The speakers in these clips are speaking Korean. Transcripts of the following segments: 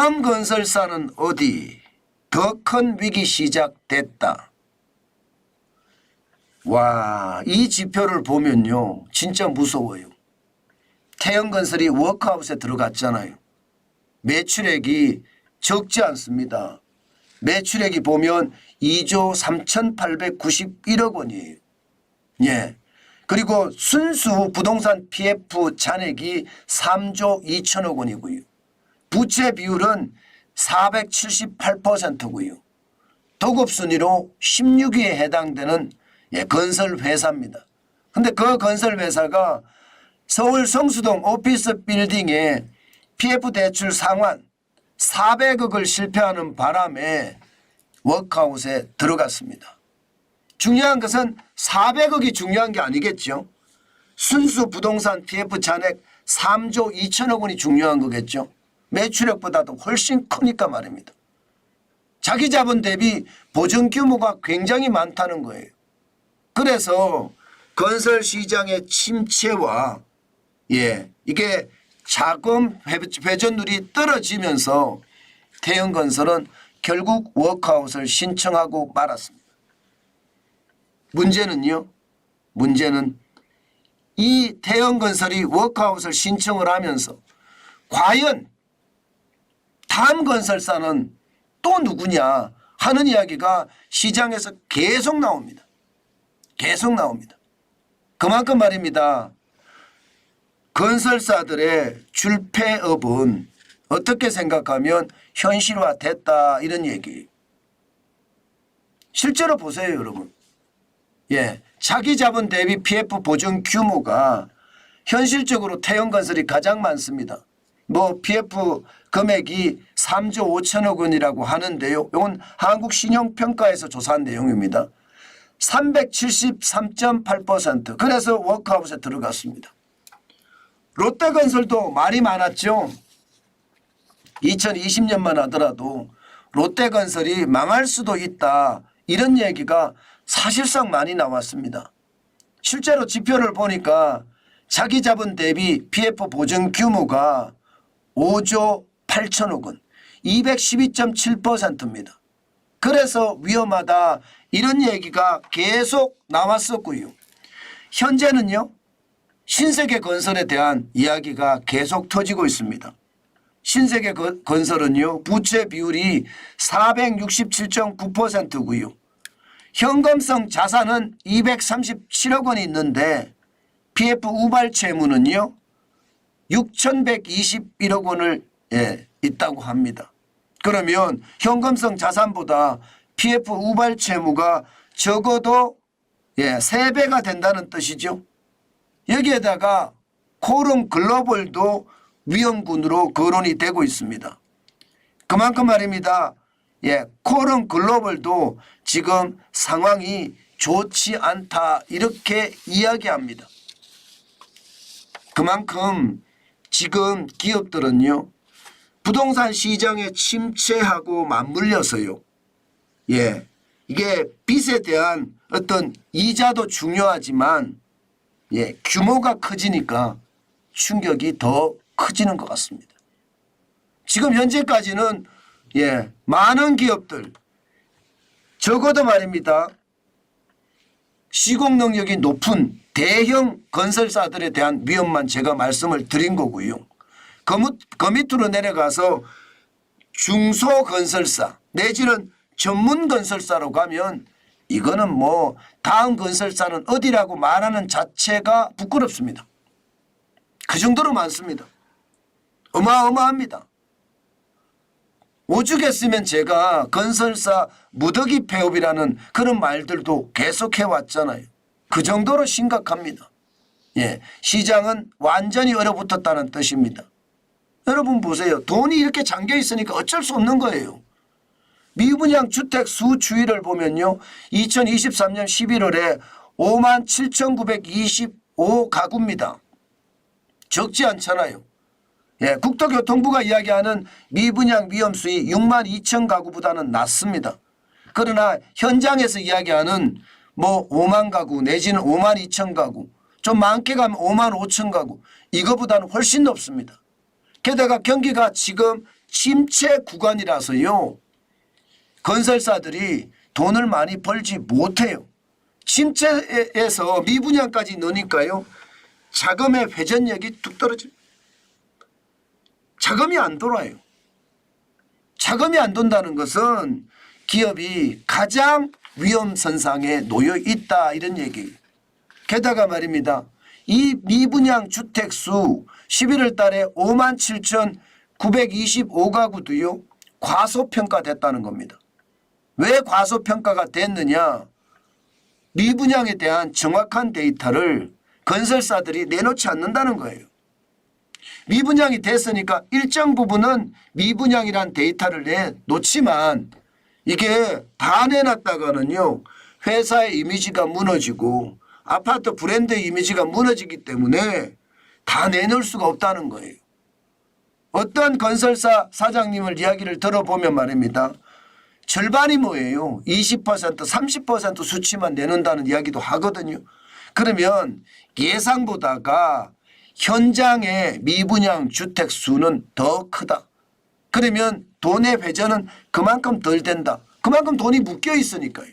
다음 건설사는 어디? 더 큰 위기 시작됐다. 와, 이 지표를 보면요 진짜 무서워요. 태형건설이 워크아웃에 들어갔잖아요. 매출액이 적지 않습니다. 매출액이 보면 2조 3,891억 원이에요. 예. 그리고 순수 부동산 PF 잔액이 3조 2천억 원이고요. 부채 비율은 478%고요. 도급순위로 16위에 해당되는 건설 회사입니다. 그런데 그 건설 회사가 서울 성수동 오피스 빌딩에 PF 대출 상환 400억을 실패하는 바람에 워크아웃에 들어갔습니다. 중요한 것은 400억이 중요한 게 아니겠죠. 순수 부동산 PF 잔액 3조 2천억 원이 중요한 거겠죠. 매출액보다도 훨씬 크니까 말입니다. 자기 자본 대비 보증 규모가 굉장히 많다는 거예요. 그래서 건설 시장의 침체와 이게 자금 회전율이 떨어지면서 태형건설은 결국 워크아웃을 신청하고 말았습니다. 문제는요. 문제는 이 태형건설이 워크아웃을 신청을 하면서 과연 다음 건설사는 또 누구냐 하는 이야기가 시장에서 계속 나옵니다. 계속 나옵니다. 그만큼 말입니다. 건설사들의 줄폐업은 어떻게 생각하면 현실화됐다 이런 얘기예요. 실제로 보세요 여러분. 자기 자본 대비 PF 보증 규모가 현실적으로 태형건설이 가장 많습니다. 뭐 PF 금액이 3조 5천억 원이라고 하는데요. 이건 한국신용평가에서 조사한 내용입니다. 373.8%. 그래서 워크아웃에 들어갔습니다. 롯데건설도 말이 많았죠. 2020년만 하더라도 롯데건설이 망할 수도 있다. 이런 얘기가 사실상 많이 나왔습니다. 실제로 지표를 보니까 자기 자본 대비 PF 보증 규모가 5조 8천억 원, 212.7%입니다. 그래서 위험하다 이런 얘기가 계속 나왔었고요. 현재는요. 신세계건설에 대한 이야기가 계속 터지고 있습니다. 신세계건설은요. 부채 비율이 467.9%고요. 현금성 자산은 237억 원이 있는데 PF 우발 채무는요. 6,121억 원을 있다고 합니다. 그러면 현금성 자산보다 PF 우발 채무가 적어도 3배가 된다는 뜻이죠. 여기에다가 코럼 글로벌도 위험군으로 거론이 되고 있습니다. 그만큼 말입니다. 코럼 글로벌도 지금 상황이 좋지 않다 이렇게 이야기합니다. 그만큼 지금 기업들은요. 부동산 시장의 침체하고 맞물려서요. 이게 빚에 대한 어떤 이자도 중요하지만 규모가 커지니까 충격이 더 커지는 것 같습니다. 지금 현재까지는 많은 기업들 적어도 말입니다. 시공 능력이 높은 대형 건설사들에 대한 위험만 제가 말씀을 드린 거고요. 그 밑으로 내려가서 중소건설사 내지는 전문건설사로 가면 이거는 뭐 다음 건설사는 어디라고 말하는 자체가 부끄럽습니다. 그 정도로 많습니다. 어마어마합니다. 오죽했으면 제가 건설사 무더기 폐업이라는 그런 말들도 계속해 왔잖아요. 그 정도로 심각합니다. 시장은 완전히 얼어붙었다는 뜻입니다. 여러분 보세요. 돈이 이렇게 잠겨 있으니까 어쩔 수 없는 거예요. 미분양 주택 수 추이를 보면요. 2023년 11월에 57,925가구입니다. 적지 않잖아요. 국토교통부가 이야기하는 미분양 위험수위 62,000가구보다는 낮습니다. 그러나 현장에서 이야기하는 뭐 5만 가구 내지는 52,000가구 좀 많게 가면 55,000가구 이거보다는 훨씬 높습니다. 게다가 경기가 지금 침체 구간이라서요. 건설사들이 돈을 많이 벌지 못해요. 침체에서 미분양까지 넣으니까요. 자금의 회전력이 뚝 떨어져요. 자금이 안 돌아요. 자금이 안 돈다는 것은 기업이 가장 위험선상에 놓여 있다 이런 얘기예요. 게다가 말입니다. 이 미분양 주택수 11월 달에 57,925가구도요. 과소평가됐다는 겁니다. 왜 과소평가가 됐느냐. 미분양에 대한 정확한 데이터를 건설사들이 내놓지 않는다는 거예요. 미분양이 됐으니까 일정 부분은 미분양이란 데이터를 내놓지만 이게 다 내놨다가는요. 회사의 이미지가 무너지고 아파트 브랜드 이미지가 무너지기 때문에 다 내놓을 수가 없다는 거예요. 어떤 건설사 사장님을 이야기를 들어보면 말입니다. 절반이 뭐예요? 20% 30% 수치만 내놓는다는 이야기도 하거든요. 그러면 예상보다가 현장의 미분양 주택 수는 더 크다. 그러면 돈의 회전은 그만큼 덜 된다. 그만큼 돈이 묶여 있으니까요.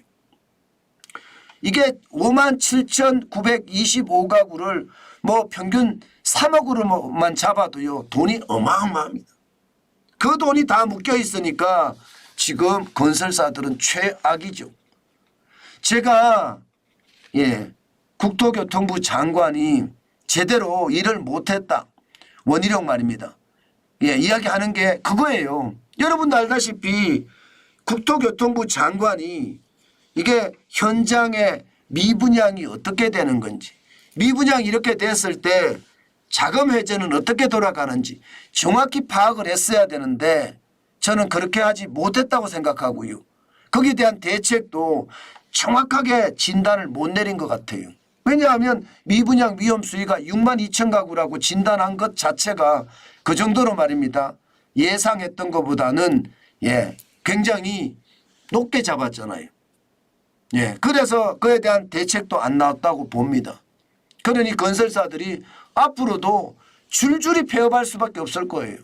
이게 57,925가구를 뭐 평균 3억으로만 잡아도요. 돈이 어마어마합니다. 그 돈이 다 묶여 있으니까 지금 건설사들은 최악이죠. 제가 국토교통부 장관이 제대로 일을 못했다. 원희룡 말입니다. 이야기하는 게 그거예요. 여러분도 알다시피 국토교통부 장관이 이게 현장의 미분양이 어떻게 되는 건지, 미분양이 이렇게 됐을 때 자금 회전은 어떻게 돌아가는지 정확히 파악을 했어야 되는데 저는 그렇게 하지 못했다고 생각하고요. 거기에 대한 대책도 정확하게 진단을 못 내린 것 같아요. 왜냐하면 미분양 위험 수위가 6만 2천 가구라고 진단한 것 자체가 그 정도로 말입니다. 예상했던 것보다는 굉장히 높게 잡았잖아요. 그래서 그에 대한 대책도 안 나왔다고 봅니다. 그러니 건설사들이 앞으로도 줄줄이 폐업할 수밖에 없을 거예요.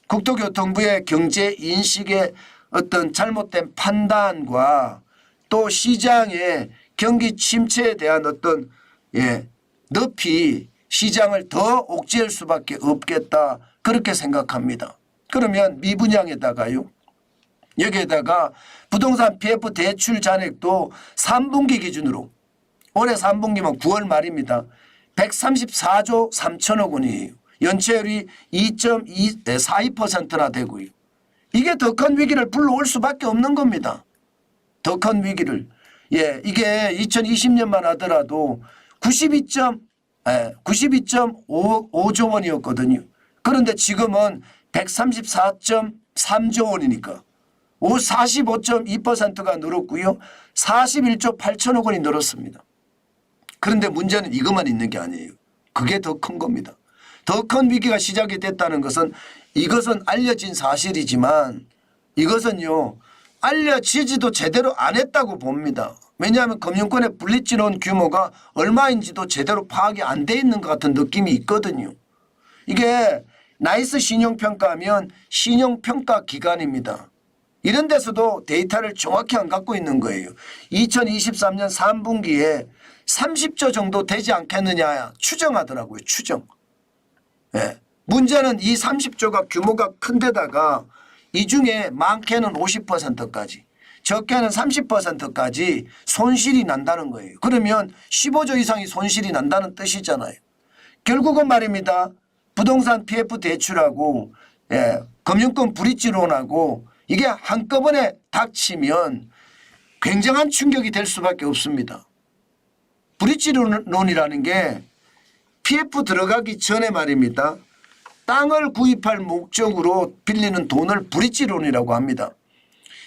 국토교통부의 경제 인식의 어떤 잘못된 판단과 또 시장의 경기 침체에 대한 어떤 늪이 시장을 더 옥죄할 수밖에 없겠다 그렇게 생각합니다. 그러면 미분양에다가요. 여기에다가 부동산 PF 대출 잔액도 3분기 기준으로 올해 3분기면 9월 말입니다. 134조 3천억 원이에요. 연체율이 2.42%나 되고요. 이게 더 큰 위기를 불러올 수밖에 없는 겁니다. 더 큰 위기를. 이게 2020년만 하더라도 92.5조 원이었거든요. 그런데 지금은 134.3조 원이니까 45.2%가 늘었고요. 41조 8천억 원이 늘었습니다. 그런데 문제는 이것만 있는 게 아니에요. 그게 더 큰 겁니다. 더 큰 위기가 시작이 됐다는 것은 이것은 알려진 사실이지만 이것은요. 알려지지도 제대로 안 했다고 봅니다. 왜냐하면 금융권의 블리츠론 규모가 얼마인지도 제대로 파악이 안 돼 있는 것 같은 느낌이 있거든요. 이게 나이스 신용평가하면 신용평가 기관입니다. 이런 데서도 데이터를 정확히 안 갖고 있는 거예요. 2023년 3분기에 30조 정도 되지 않겠느냐 추정하더라고요. 추정. 문제는 이 30조가 규모가 큰 데다가 이 중에 많게는 50%까지 적게는 30%까지 손실이 난다는 거예요. 그러면 15조 이상이 손실이 난다는 뜻이잖아요. 결국은 말입니다. 부동산 PF 대출하고 금융권 브릿지론하고 이게 한꺼번에 닥치면 굉장한 충격이 될 수밖에 없습니다. 브릿지론이라는 게 PF 들어가기 전에 말입니다. 땅을 구입할 목적으로 빌리는 돈을 브릿지론이라고 합니다.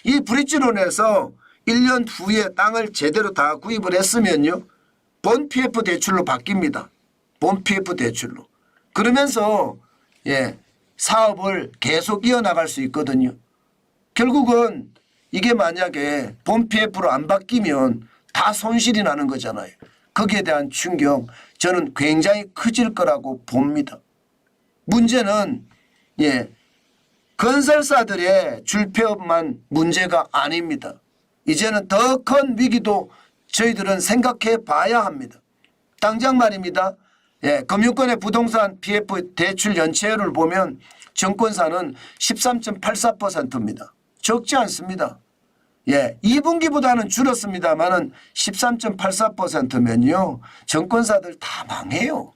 이 브릿지론에서 1년 후에 땅을 제대로 다 구입을 했으면요. 본 PF 대출로 바뀝니다. 본 PF 대출로. 그러면서 사업을 계속 이어나갈 수 있거든요. 결국은 이게 만약에 본 PF로 안 바뀌면 다 손실이 나는 거잖아요. 거기에 대한 충격 저는 굉장히 커질 거라고 봅니다. 문제는 건설사들의 줄폐업만 문제가 아닙니다. 이제는 더 큰 위기도 저희들은 생각해 봐야 합니다. 당장 말입니다. 금융권의 부동산 PF 대출 연체율을 보면 정권사는 13.84%입니다. 적지 않습니다. 2분기보다는 줄었습니다만은 13.84%면요. 정권사들 다 망해요.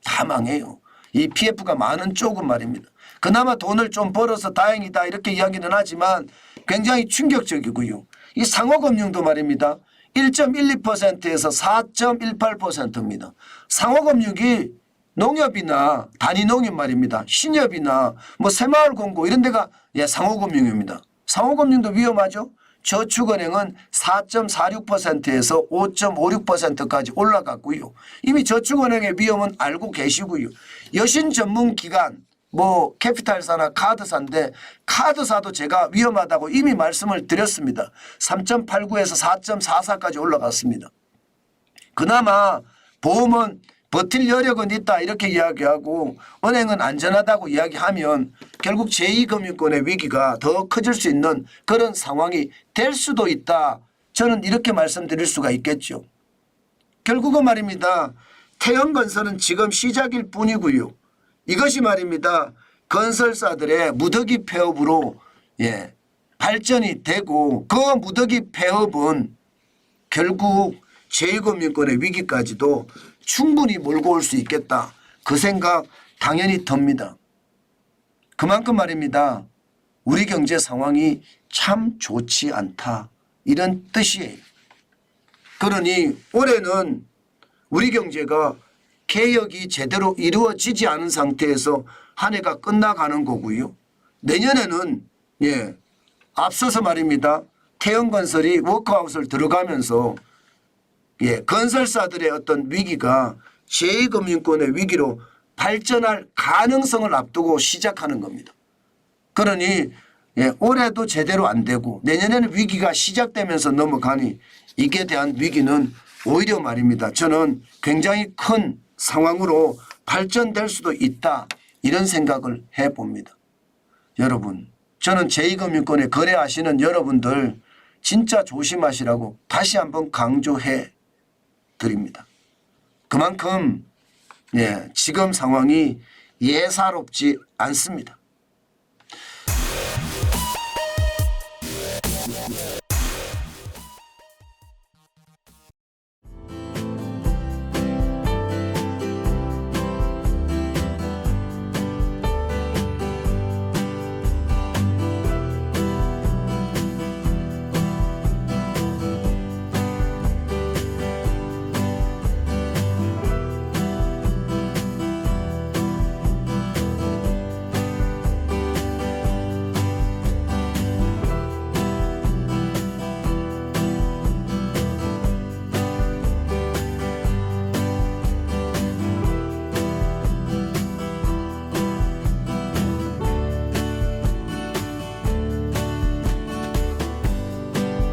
다 망해요. 이 PF가 많은 쪽은 말입니다. 그나마 돈을 좀 벌어서 다행이다 이렇게 이야기는 하지만 굉장히 충격적이고요. 이 상호금융도 말입니다. 1.12%에서 4.18%입니다. 상호금융이 농협이나 단위농협 말입니다. 신협이나 뭐 새마을금고 이런 데가 상호금융입니다. 상호금융도 위험하죠. 저축은행은 4.46%에서 5.56%까지 올라갔고요. 이미 저축은행의 위험은 알고 계시고요. 여신 전문기관 뭐 캐피탈사나 카드사인데 카드사도 제가 위험하다고 이미 말씀을 드렸습니다. 3.89에서 4.44까지 올라갔습니다. 그나마 보험은 버틸 여력은 있다 이렇게 이야기하고 은행은 안전하다고 이야기하면 결국 제2금융권의 위기가 더 커질 수 있는 그런 상황이 될 수도 있다. 저는 이렇게 말씀드릴 수가 있겠죠. 결국은 말입니다. 태형건설은 지금 시작일 뿐이고요. 이것이 말입니다. 건설사들의 무더기 폐업으로 발전이 되고 그 무더기 폐업은 결국 제2금융권의 위기까지도 충분히 몰고 올 수 있겠다. 그 생각 당연히 듭니다. 그만큼 말입니다. 우리 경제 상황이 참 좋지 않다. 이런 뜻이에요. 그러니 올해는 우리 경제가 개혁이 제대로 이루어지지 않은 상태에서 한 해가 끝나가는 거고요. 내년에는 앞서서 말입니다. 태형건설이 워크아웃을 들어가면서 건설사들의 어떤 위기가 제2금융권의 위기로 발전할 가능성을 앞두고 시작하는 겁니다. 그러니 올해도 제대로 안 되고 내년에는 위기가 시작되면서 넘어가니 이게 대한 위기는 오히려 말입니다. 저는 굉장히 큰 상황으로 발전될 수도 있다. 이런 생각을 해봅니다. 여러분, 저는 제2금융권에 거래하시는 여러분들 진짜 조심하시라고 다시 한번 강조해 드립니다. 그만큼 지금 상황이 예사롭지 않습니다.